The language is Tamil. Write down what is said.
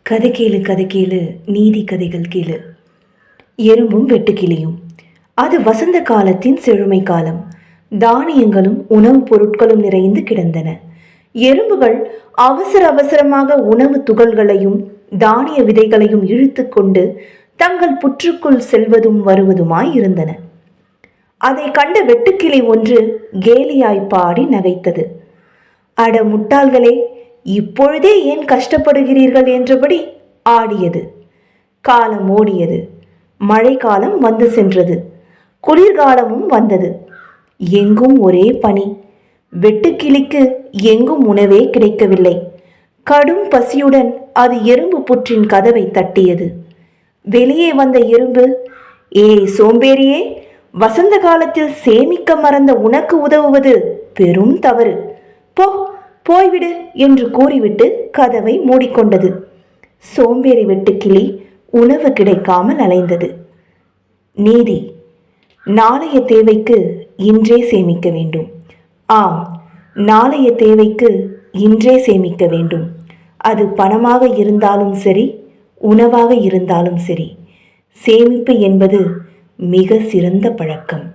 கதை கேளு கதை கேளு நீதி கதைகள் கேளு. எறும்பும் வெட்டுக்கிளியும். அது வசந்த காலத்தின் செழுமை காலம். தானியங்களும் உணவுப் பொருட்களும் நிறைந்து கிடந்தன. எறும்புகள் அவசர அவசரமாக உணவு துகள்களையும் தானிய விதைகளையும் இழுத்து கொண்டு தங்கள் புற்றுக்குள் செல்வதும் வருவதுமாய் இருந்தன. அதை கண்ட வெட்டுக்கிளி ஒன்று கேலியாய் பாடி நகைத்தது. அட முட்டாள்களே, இப்பொழுதே ஏன் கஷ்டப்படுகிறீர்கள் என்றபடி ஆடியது. காலம் ஓடியது. மழைக்காலம் வந்து சென்றது. குளிர்காலமும் வந்தது. எங்கும் ஒரே பனி. வெட்டுக்கிளிக்கு எங்கும் உணவே கிடைக்கவில்லை. கடும் பசியுடன் அது எறும்பு புற்றின் கதவை தட்டியது. வெளியே வந்த எறும்பு, ஏய் சோம்பேறியே, வசந்த காலத்தில் சேமிக்க மறந்த உனக்கு உதவுவது பெரும் தவறு. போய்விடு என்று கூறிவிட்டு கதவை மூடிக்கொண்டது. சோம்பேறி வெட்டுக்கிளி உணவு கிடைக்காமல் அலைந்தது. நீதி: நாளைய தேவைக்கு இன்றே சேமிக்க வேண்டும். ஆம், நாளைய தேவைக்கு இன்றே சேமிக்க வேண்டும். அது பணமாக இருந்தாலும் சரி, உணவாக இருந்தாலும் சரி. சேமிப்பு என்பது மிக சிறந்த பழக்கம்.